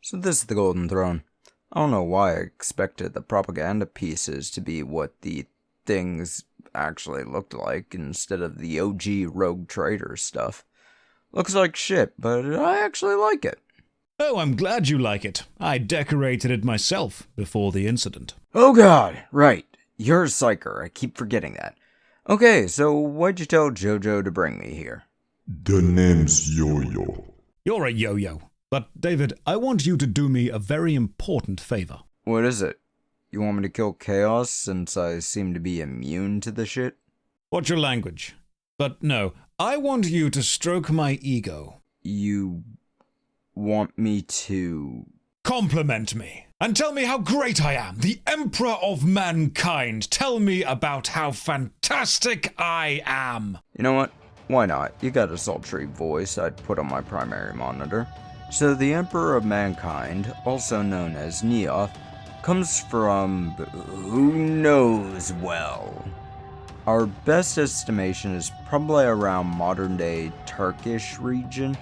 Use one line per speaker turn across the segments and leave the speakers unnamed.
So this is the Golden Throne. I don't know why I expected the propaganda pieces to be what the things actually looked like instead of the OG Rogue Trader stuff. Looks like shit, but I actually like it.
Oh, I'm glad you like it. I decorated it myself before the incident.
Oh god, right. You're a psyker, I keep forgetting that. Okay, so why'd you tell Jojo to bring me here?
The name's Yo-Yo.
You're a yo-yo. But, David, I want you to do me a very important favor.
What is it? You want me to kill Chaos since I seem to be immune to the shit?
Watch your language. But no, I want you to stroke my ego.
You want me to...
Compliment me. And tell me how great I am, the Emperor of Mankind. Tell me about how fantastic I am.
You know what? Why not? You got a sultry voice I'd put on my primary monitor. So the Emperor of Mankind, also known as Neoth, comes from who knows well. Our best estimation is probably around modern-day Turkish region.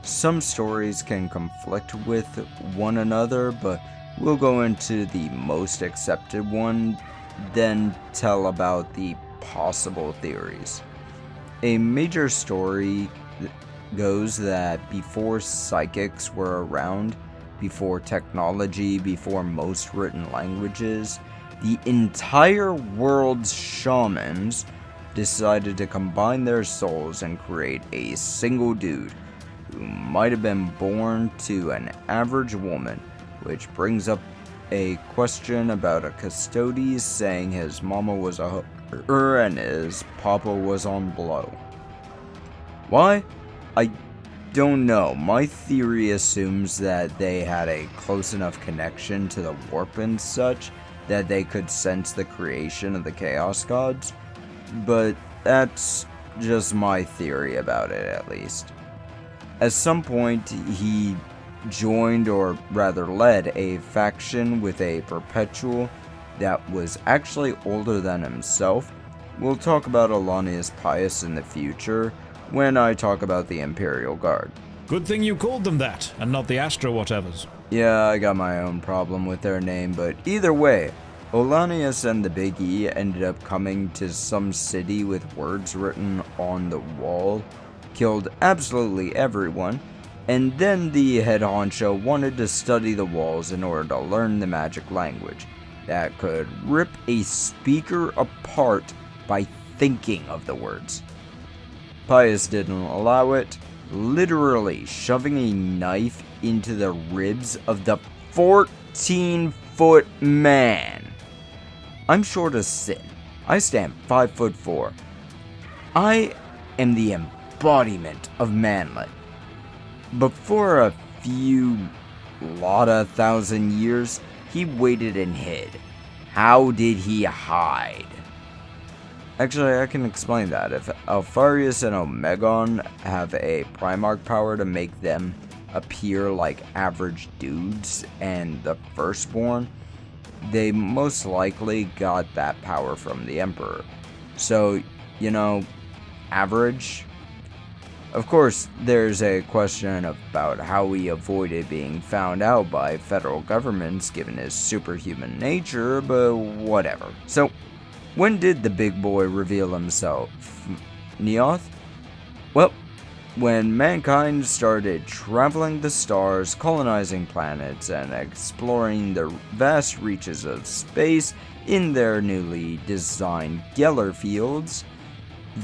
Some stories can conflict with one another, but we'll go into the most accepted one, then tell about the possible theories. A major story goes that before psychics were around, before technology, before most written languages, the entire world's shamans decided to combine their souls and create a single dude who might have been born to an average woman, which brings up a question about a Custodes saying his mama was a hooker and his papa was on blow. Why? I don't know. My theory assumes that they had a close enough connection to the warp and such that they could sense the creation of the Chaos Gods, but that's just my theory about it, at least. At some point, he joined, or rather led, a faction with a perpetual that was actually older than himself. We'll talk about Alanius Pius in the future, when I talk about the Imperial Guard.
Good thing you called them that, and not the Astro whatevers.
Yeah, I got my own problem with their name, but either way, Olanius and the Big E ended up coming to some city with words written on the wall, killed absolutely everyone, and then the head honcho wanted to study the walls in order to learn the magic language that could rip a speaker apart by thinking of the words. Pius didn't allow it, literally shoving a knife into the ribs of the 14-foot man. I'm short as sin. I stand 5'4". I am the embodiment of manhood. But for a few thousand years, he waited and hid. How did he hide? Actually, I can explain that. If Alpharius and Omegon have a Primarch power to make them appear like average dudes and the Firstborn, they most likely got that power from the Emperor. So, average? Of course, there's a question about how he avoided being found out by federal governments given his superhuman nature, but whatever. So, when did the big boy reveal himself? Neoth? Well, when mankind started traveling the stars, colonizing planets, and exploring the vast reaches of space in their newly designed Geller fields,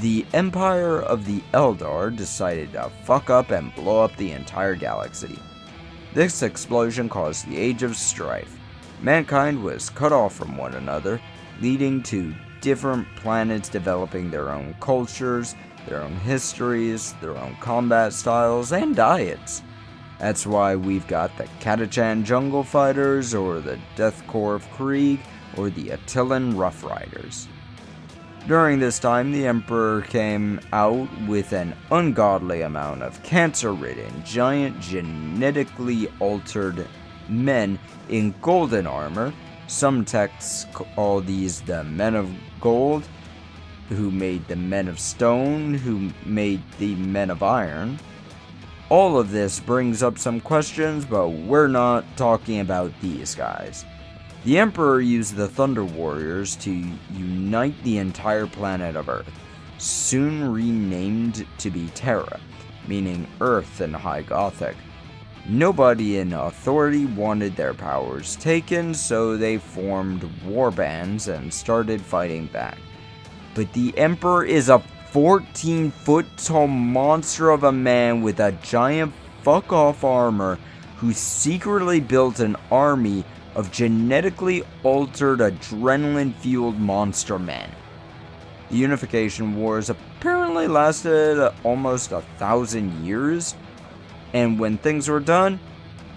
the Empire of the Eldar decided to fuck up and blow up the entire galaxy. This explosion caused the Age of Strife. Mankind was cut off from one another, leading to different planets developing their own cultures, their own histories, their own combat styles, and diets. That's why we've got the Catachan Jungle Fighters, or the Death Corps of Krieg, or the Attilan Rough Riders. During this time, the Emperor came out with an ungodly amount of cancer-ridden, giant, genetically altered men in golden armor. Some texts call these the Men of Gold, who made the Men of Stone, who made the Men of Iron. All of this brings up some questions, but we're not talking about these guys. The Emperor used the Thunder Warriors to unite the entire planet of Earth, soon renamed to be Terra, meaning Earth in High Gothic. Nobody in authority wanted their powers taken, so they formed war bands and started fighting back. But the Emperor is a 14-foot tall monster of a man with a giant fuck-off armor who secretly built an army of genetically altered, adrenaline-fueled monster men. The Unification Wars apparently lasted almost 1,000 years, and when things were done,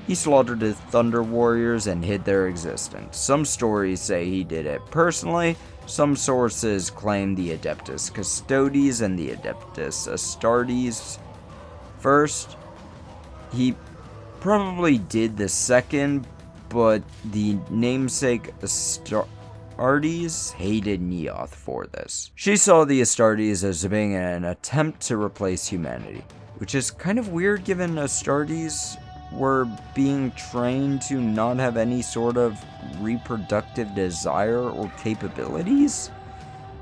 he slaughtered his Thunder Warriors and hid their existence. Some stories say he did it personally. Some sources claim the Adeptus Custodes and the Adeptus Astartes first. He probably did the second, but the namesake Astartes hated Neoth for this. She saw the Astartes as being an attempt to replace humanity, which is kind of weird given Astartes were being trained to not have any sort of reproductive desire or capabilities.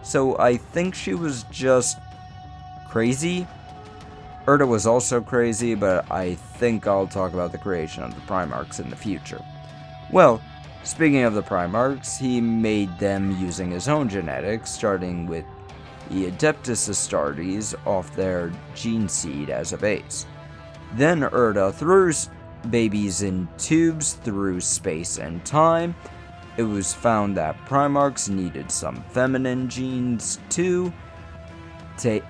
So I think she was just crazy. Erda was also crazy, but I think I'll talk about the creation of the Primarchs in the future. Well, speaking of the Primarchs, he made them using his own genetics, starting with the Adeptus Astartes off their gene seed as a base. Then Erda threw babies in tubes through space and time. It was found that Primarchs needed some feminine genes too,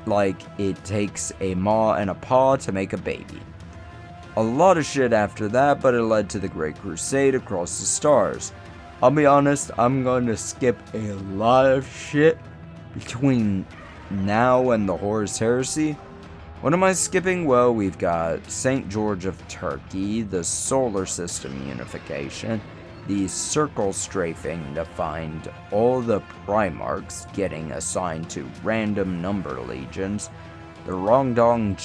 like it takes a ma and a pa to make a baby. A lot of shit after that, but it led to the Great Crusade across the stars. I'll be honest, I'm going to skip a lot of shit between now and the Horus Heresy. What am I skipping? Well, we've got St. George of Turkey, the solar system unification, the circle strafing to find all the Primarchs getting assigned to random number legions, the Rongdong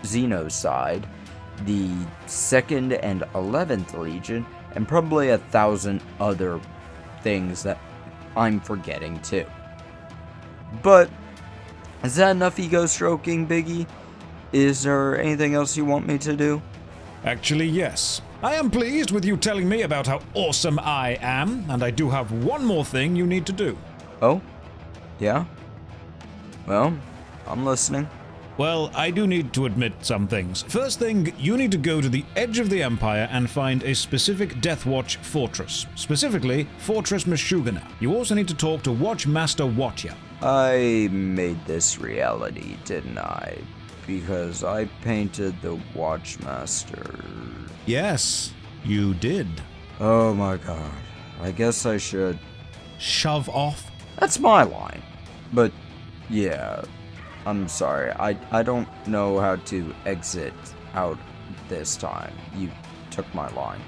Xenocide, the 2nd and 11th Legion, and probably 1,000 other things that I'm forgetting too. But is that enough ego stroking, Biggie? Is there anything else you want me to do?
Actually, yes. I am pleased with you telling me about how awesome I am, and I do have one more thing you need to do.
Oh? Yeah? Well, I'm listening.
Well, I do need to admit some things. First thing, you need to go to the edge of the Empire and find a specific Deathwatch fortress. Specifically, Fortress Meshuggah. You also need to talk to Watchmaster Watya.
I made this reality, didn't I? Because I painted the Watchmaster.
Yes, you did.
Oh my god. I guess I should
Shove off?
That's my line. But, yeah. I'm sorry. I don't know how to exit out this time. You took my line.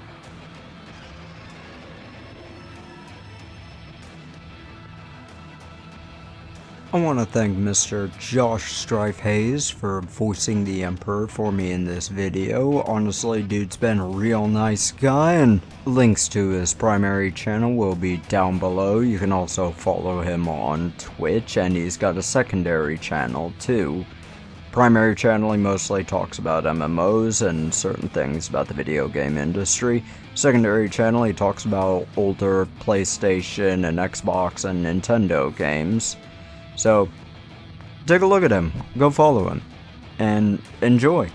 I want to thank Mr. Josh Strife Hayes for voicing the Emperor for me in this video. Honestly, dude's been a real nice guy, and links to his primary channel will be down below. You can also follow him on Twitch, and he's got a secondary channel too. Primary channel, he mostly talks about MMOs and certain things about the video game industry. Secondary channel, he talks about older PlayStation and Xbox and Nintendo games. So, take a look at him, go follow him, and enjoy.